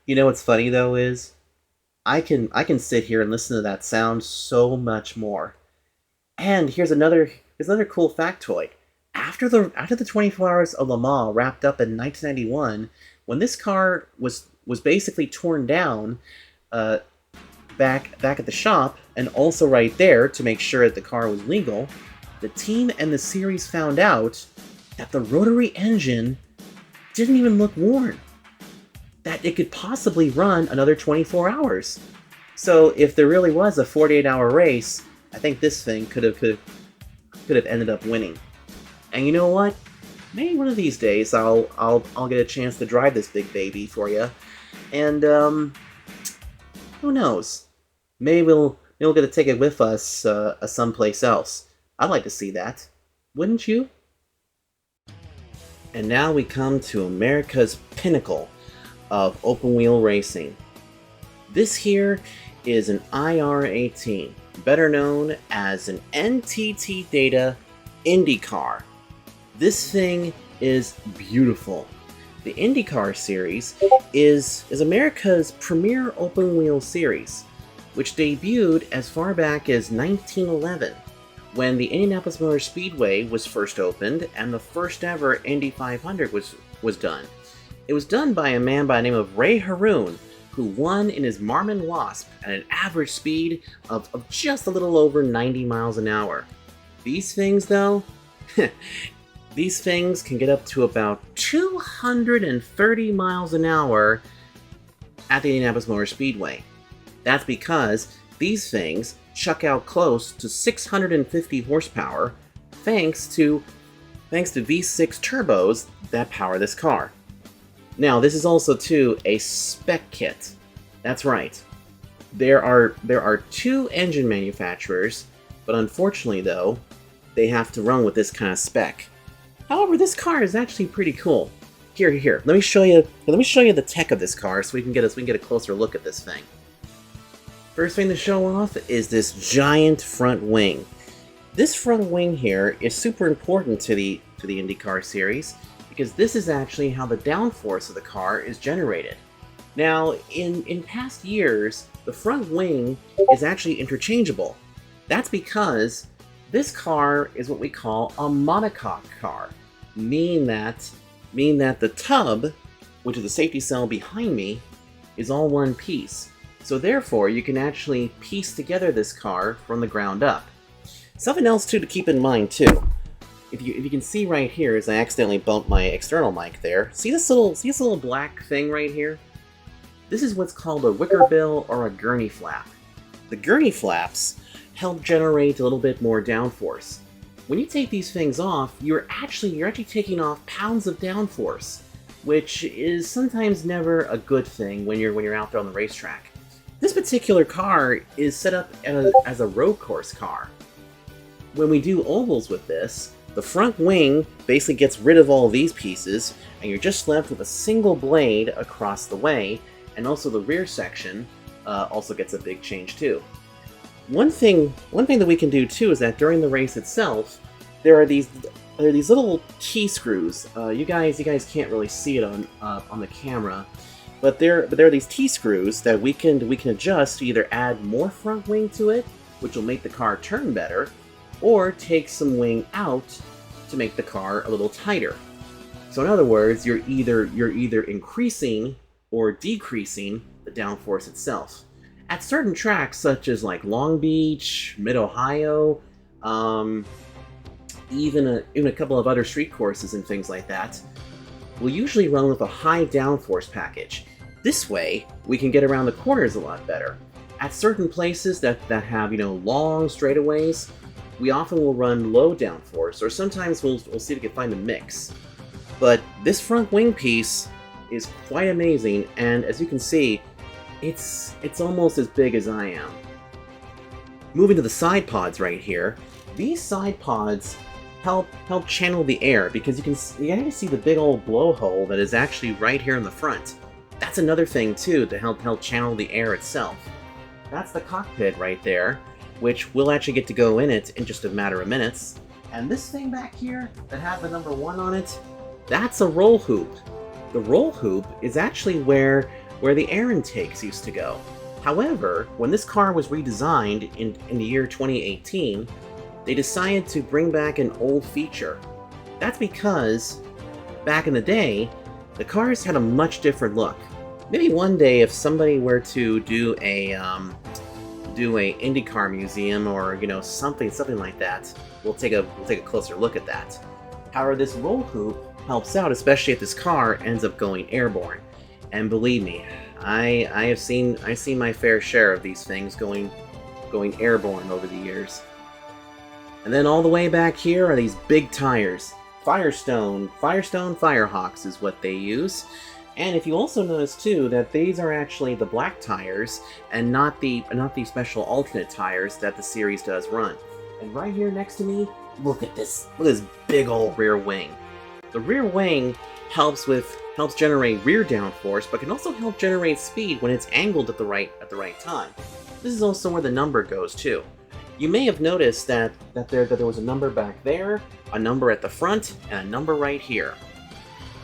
What's funny though is I can sit here and listen to that sound so much more. And here's another cool factoid. After the 24 Hours of Le Mans wrapped up in 1991, when this car was basically torn down back at the shop, and also right there to make sure that the car was legal, the team and the series found out that the rotary engine didn't even look worn. That it could possibly run another 24 hours. So if there really was a 48-hour race, I think this thing could have ended up winning. And you know what? Maybe one of these days I'll get a chance to drive this big baby for you. And who knows? Maybe we'll get to take it with us someplace else. I'd like to see that. Wouldn't you? And now we come to America's pinnacle of open-wheel racing. This here is an IR-18, better known as an NTT Data IndyCar. This thing is beautiful. The IndyCar series is America's premier open-wheel series, which debuted as far back as 1911. When the Indianapolis Motor Speedway was first opened and the first ever Indy 500 was done. It was done by a man by the name of Ray Haroon, who won in his Marmon Wasp at an average speed of just a little over 90 miles an hour. These things, though, these things can get up to about 230 miles an hour at the Indianapolis Motor Speedway. That's because these things chuck out close to 650 horsepower thanks to V6 turbos that power this car. Now, this is also too a spec kit. That's right. There are two engine manufacturers, but unfortunately though, they have to run with this kind of spec. However, this car is actually pretty cool. Here. Let me show you the tech of this car so we can get a closer look at this thing. First thing to show off is this giant front wing. This front wing here is super important to the IndyCar series because this is actually how the downforce of the car is generated. Now, in past years, the front wing is actually interchangeable. That's because this car is what we call a monocoque car, meaning that the tub, which is the safety cell behind me, is all one piece. So therefore, you can actually piece together this car from the ground up. Something else too to keep in mind too. If you can see right here, as I accidentally bumped my external mic there, see this little black thing right here? This is what's called a wicker bill or a gurney flap. The gurney flaps help generate a little bit more downforce. When you take these things off, you're actually taking off pounds of downforce, which is sometimes never a good thing when you're out there on the racetrack. This particular car is set up as a road course car. When we do ovals with this, the front wing basically gets rid of all these pieces, and you're just left with a single blade across the way, and also the rear section also gets a big change too. One thing that we can do too is that during the race itself, there are these little key screws. You guys can't really see it on the camera, but there are these T screws that we can adjust to either add more front wing to it, which will make the car turn better, or take some wing out to make the car a little tighter. So in other words, you're either increasing or decreasing the downforce itself. At certain tracks, such as like Long Beach, Mid-Ohio, even a couple of other street courses and things like that, we'll usually run with a high downforce package. This way, we can get around the corners a lot better. At certain places that have, long straightaways, we often will run low downforce, or sometimes we'll see if we can find a mix. But this front wing piece is quite amazing, and as you can see, it's almost as big as I am. Moving to the side pods right here, these side pods help channel the air, because you can see the big old blowhole that is actually right here in the front. That's another thing too to help channel the air itself. That's the cockpit right there, which we'll actually get to go in it in just a matter of minutes. And this thing back here that has the number 1 on it, that's a roll hoop. The roll hoop is actually where the air intakes used to go. However, when this car was redesigned in the year 2018, they decided to bring back an old feature. That's because, back in the day, the cars had a much different look. Maybe one day, if somebody were to do a IndyCar museum, or something like that, we'll take a closer look at that. However, this roll hoop helps out, especially if this car ends up going airborne. And believe me, I've seen my fair share of these things going airborne over the years. And then all the way back here are these big tires. Firestone Firehawks is what they use. And if you also notice too that these are actually the black tires and not the special alternate tires that the series does run. And right here next to me, look at this big old rear wing. The rear wing helps generate rear downforce, but can also help generate speed when it's angled at the right time. This is also where the number goes too. You may have noticed that there was a number back there, a number at the front, and a number right here.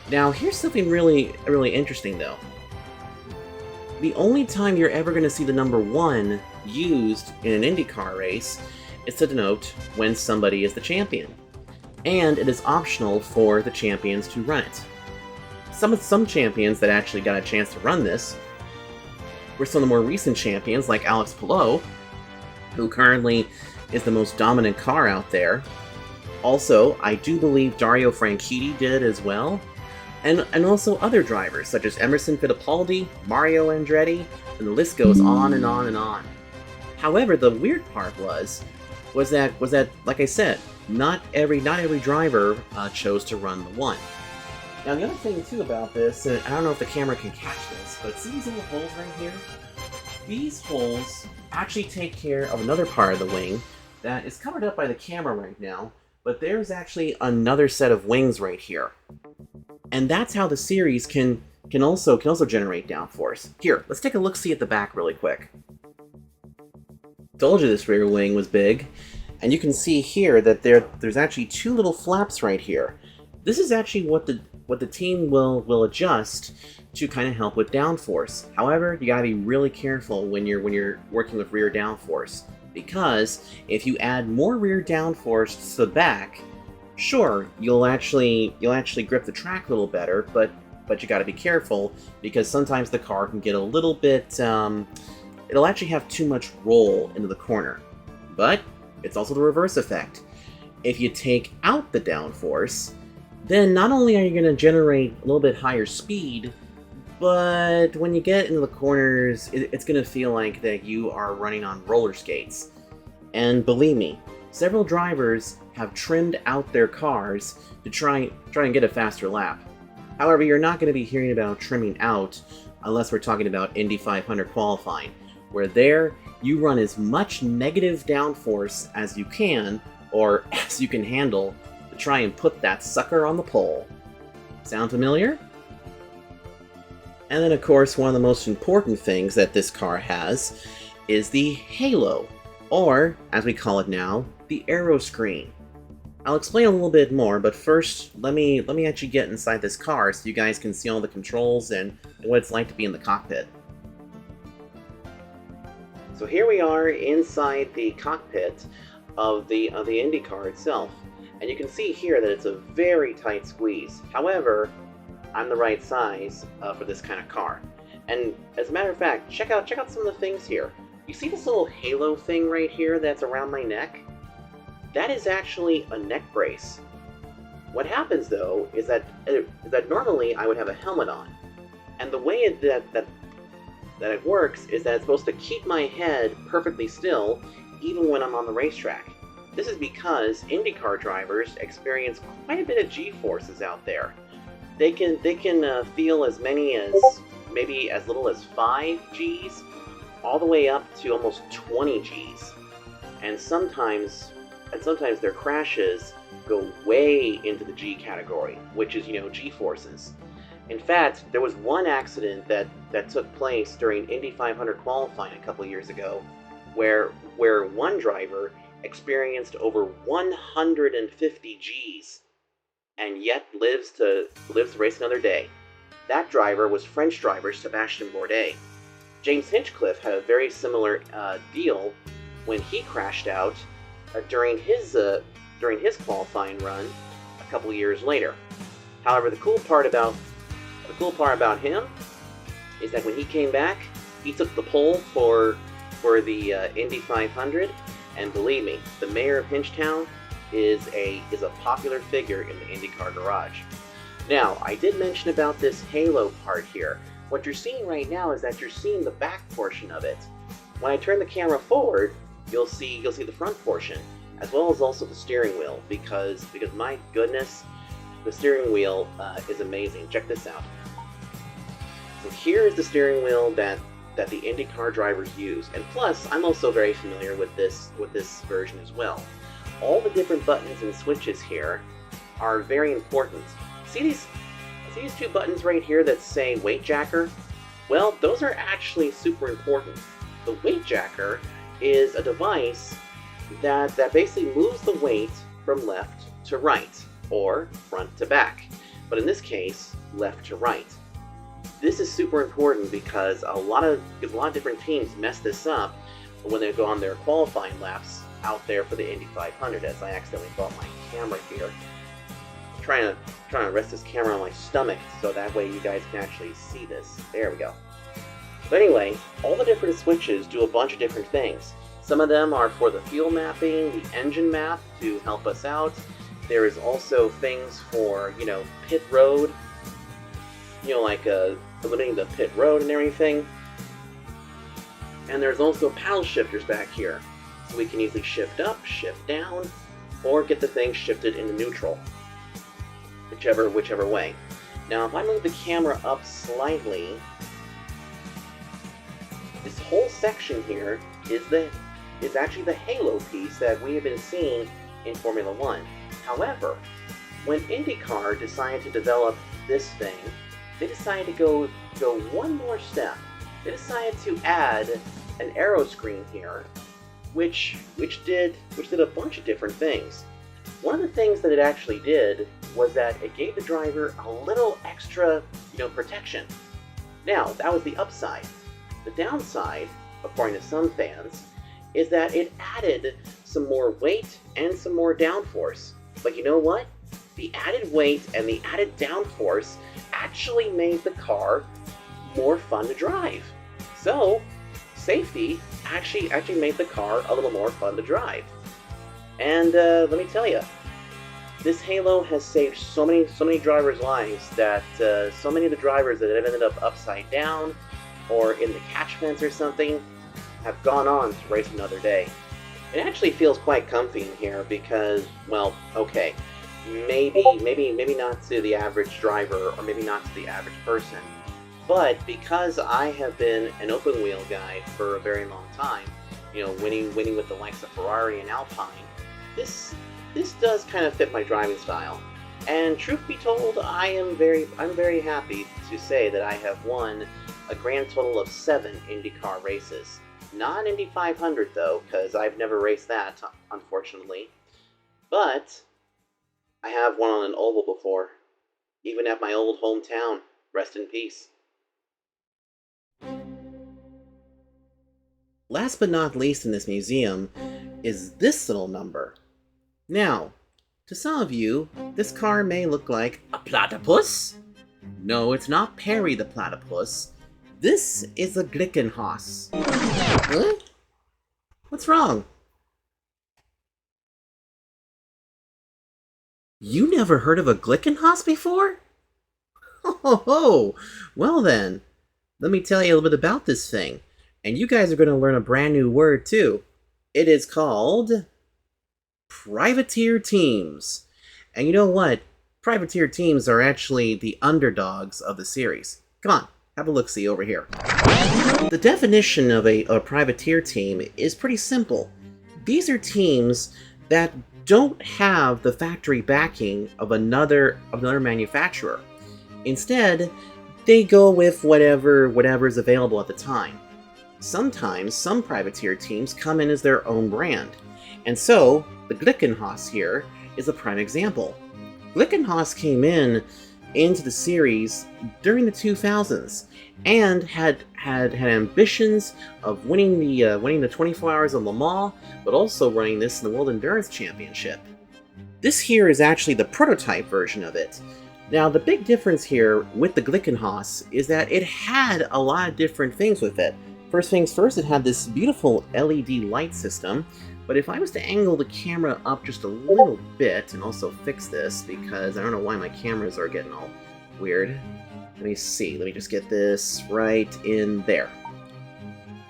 Now, here's something really, really interesting though. The only time you're ever going to see the number 1 used in an IndyCar race is to denote when somebody is the champion. And it is optional for the champions to run it. Some champions that actually got a chance to run this were some of the more recent champions, like Alex Palou, who currently is the most dominant car out there. Also, I do believe Dario Franchitti did it as well. And also other drivers, such as Emerson Fittipaldi, Mario Andretti, and the list goes on and on and on. However, the weird part was that, like I said, not every driver chose to run the 1. Now, the other thing too about this, and I don't know if the camera can catch this, but see these little holes right here? These holes actually take care of another part of the wing that is covered up by the camera right now, but there's actually another set of wings right here. And that's how the series can also generate downforce. Here, let's take a look-see at the back really quick. Told you this rear wing was big, and you can see here that there's actually 2 little flaps right here. This is actually what the team will adjust to kind of help with downforce. However, you gotta be really careful when you're working with rear downforce, because if you add more rear downforce to the back, sure, you'll actually grip the track a little better, but you gotta be careful, because sometimes the car can get a little bit, it'll actually have too much roll into the corner. But it's also the reverse effect. If you take out the downforce, then not only are you going to generate a little bit higher speed, but when you get into the corners, it's going to feel like that you are running on roller skates. And believe me, several drivers have trimmed out their cars to try and get a faster lap. However, you're not going to be hearing about trimming out unless we're talking about Indy 500 qualifying, where there you run as much negative downforce as you can, or as you can handle, to try and put that sucker on the pole. Sound familiar? And then, of course, one of the most important things that this car has is the halo, or, as we call it now, the aero screen. I'll explain a little bit more, but first, let me actually get inside this car so you guys can see all the controls and what it's like to be in the cockpit. So here we are inside the cockpit of the Indy car itself, and you can see here that it's a very tight squeeze. However, I'm the right size for this kind of car. And as a matter of fact, check out some of the things here. You see this little halo thing right here that's around my neck? That is actually a neck brace. What happens though is that normally I would have a helmet on, and the way that it works is that it's supposed to keep my head perfectly still even when I'm on the racetrack. This is because IndyCar drivers experience quite a bit of G-forces out there. They can feel as many as maybe as little as 5 Gs, all the way up to almost 20 Gs, and sometimes their crashes go way into the G category, which is, G-forces. In fact, there was one accident that took place during Indy 500 qualifying a couple years ago, where one driver experienced over 150 Gs, and yet lives to race another day. That driver was French driver Sebastien Bourdais. James Hinchcliffe had a very similar deal when he crashed out during his qualifying run a couple years later. However, the cool part about him is that when he came back, he took the pole for the Indy 500, and believe me, the mayor of Hinchtown is a popular figure in the IndyCar garage. Now, I did mention about this halo part here. What you're seeing right now is that you're seeing the back portion of it. When I turn the camera forward, you'll see the front portion, as well as also the steering wheel, because my goodness, the steering wheel is amazing. Check this out. So here is the steering wheel that the IndyCar drivers use, and plus, I'm also very familiar with this version as well. All the different buttons and switches here are very important. See these 2 buttons right here that say weight jacker? Well, those are actually super important. The weight jacker is a device that basically moves the weight from left to right, or front to back, but in this case, left to right. This is super important because a lot of different teams mess this up when they go on their qualifying laps out there for the Indy 500, as I accidentally brought my camera here. I'm trying to rest this camera on my stomach so that way you guys can actually see this. There we go. But anyway, all the different switches do a bunch of different things. Some of them are for the fuel mapping, the engine map to help us out. There is also things for, pit road, like eliminating the pit road and everything. And there's also paddle shifters back here, so we can easily shift up, shift down, or get the thing shifted into neutral, whichever way. Now, if I move the camera up slightly, this whole section here is actually the halo piece that we have been seeing in Formula One. However, when IndyCar decided to develop this thing, they decided to go one more step. They decided to add an aero screen here, which did a bunch of different things. One of the things that it actually did was that it gave the driver a little extra, protection. Now, that was the upside. The downside, according to some fans, is that it added some more weight and some more downforce. But you know what? The added weight and the added downforce actually made the car more fun to drive. So, safety actually made the car a little more fun to drive. And let me tell you, this halo has saved so many drivers' lives that so many of the drivers that have ended up upside down or in the catch fence or something have gone on to race another day. It actually feels quite comfy in here because, well, okay, maybe not to the average driver or maybe not to the average person, but because I have been an open wheel guy for a very long time, winning with the likes of Ferrari and Alpine, this does kind of fit my driving style. And truth be told, I'm very happy to say that I have won a grand total of 7 IndyCar races. Not Indy 500 though, because I've never raced that, unfortunately. But I have won on an oval before, even at my old hometown. Rest in peace. Last but not least in this museum is this little number. Now, to some of you, this car may look like a platypus. No, it's not Perry the platypus. This is a Glickenhaus. Huh? What's wrong? You never heard of a Glickenhaus before? Oh, well then, let me tell you a little bit about this thing. And you guys are going to learn a brand new word too. It is called privateer teams. And you know what? Privateer teams are actually the underdogs of the series. Come on, have a look-see over here. The definition of a privateer team is pretty simple. These are teams that don't have the factory backing of another manufacturer. Instead, they go with whatever is available at the time. Sometimes some privateer teams come in as their own brand, and so the Glickenhaus here is a prime example. Glickenhaus came into the series during the 2000s and had ambitions of winning the 24 Hours of Le Mans, but also running this in the World Endurance Championship. This here is actually the prototype version of it. Now, the big difference here with the Glickenhaus is that it had a lot of different things with it. First things first, it had this beautiful LED light system, but if I was to angle the camera up just a little bit and also fix this, because I don't know why my cameras are getting all weird. Let me see, let me just get this right in there.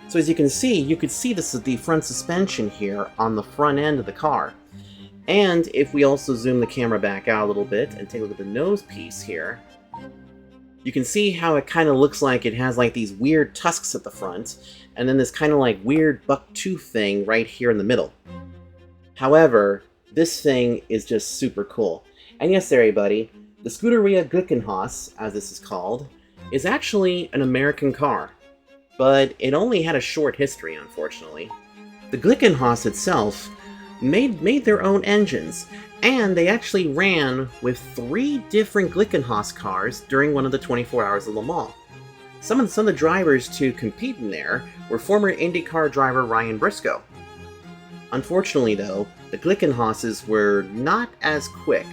So as you can see, you could see this is the front suspension here on the front end of the car. And if we also zoom the camera back out a little bit and take a look at the nose piece here, you can see how it kind of looks like it has like these weird tusks at the front, and then this kind of like weird buck tooth thing right here in the middle. However, this thing is just super cool. And yes, everybody, the Scuderia Glickenhaus, as this is called, is actually an American car, but it only had a short history, unfortunately. The Glickenhaus itself made their own engines, and they actually ran with 3 different Glickenhaus cars during one of the 24 Hours of Le Mans. Some of the drivers to compete in there were former IndyCar driver Ryan Briscoe. Unfortunately, though, the Glickenhauses were not as quick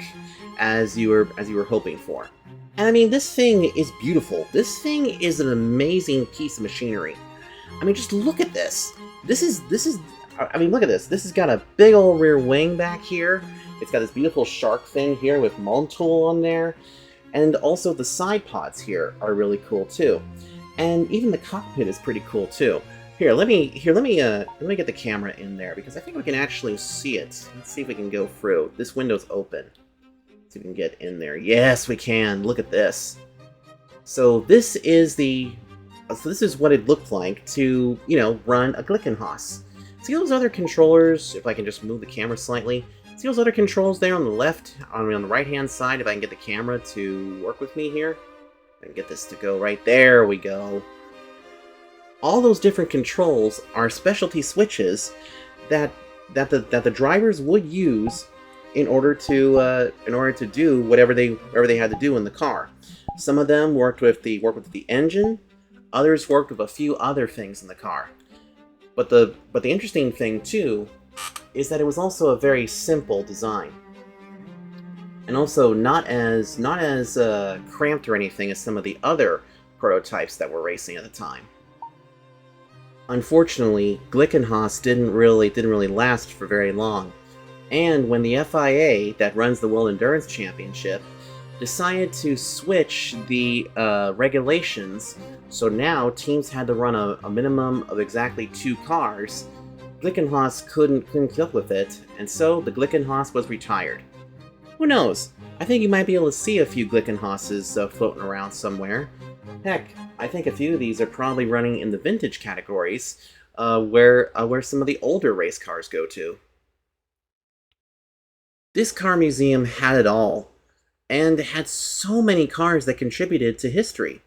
as you were hoping for. And I mean, this thing is beautiful. This thing is an amazing piece of machinery. I mean, just look at this. This is. I mean, look at this. This has got a big old rear wing back here. It's got this beautiful shark thing here with Montool on there. And also the side pods here are really cool too. And even the cockpit is pretty cool too. Let me get the camera in there because I think we can actually see it. Let's see if we can go through. This window's open. Let's see if we can get in there. Yes, we can. Look at this. So this is what it looked like to, run a Glickenhaus. See those other controllers, if I can just move the camera slightly? See those other controls there on the left, on the right-hand side, if I can get the camera to work with me here? I can get this to go right there, we go. All those different controls are specialty switches that the drivers would use in order to do whatever they had to do in the car. Some of them worked with the engine, others worked with a few other things in the car. But the interesting thing too is that it was also a very simple design, and also not as cramped or anything as some of the other prototypes that were racing at the time. Unfortunately, Glickenhaus didn't really last for very long, and when the FIA that runs the World Endurance Championship decided to switch the regulations, so now teams had to run a minimum of exactly 2 cars, Glickenhaus couldn't keep up with it, and so the Glickenhaus was retired. Who knows? I think you might be able to see a few Glickenhauses floating around somewhere. Heck, I think a few of these are probably running in the vintage categories, where some of the older race cars go to. This car museum had it all. and had so many cars that contributed to history.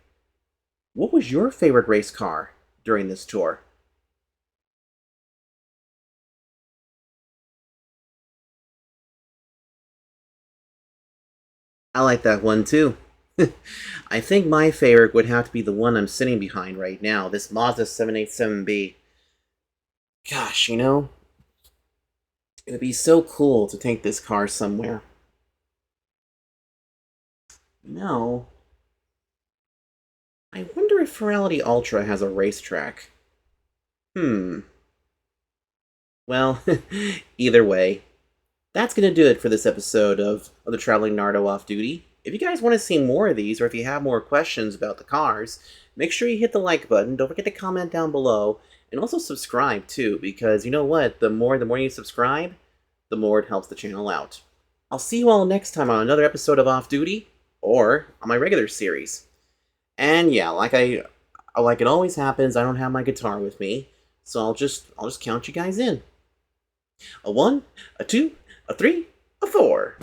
What was your favorite race car during this tour? I like that one too. I think my favorite would have to be the one I'm sitting behind right now, this Mazda 787B. Gosh, it would be so cool to take this car somewhere. No. I wonder if Ferality Ultra has a racetrack. Well, either way, that's going to do it for this episode of the Traveling Nardo Off Duty. If you guys want to see more of these, or if you have more questions about the cars, make sure you hit the like button. Don't forget to comment down below, and also subscribe too, because you know what? The more you subscribe, the more it helps the channel out. I'll see you all next time on another episode of Off Duty, or on my regular series. And yeah, like it always happens, I don't have my guitar with me, so I'll just count you guys in. A 1, a 2, a 3, a 4.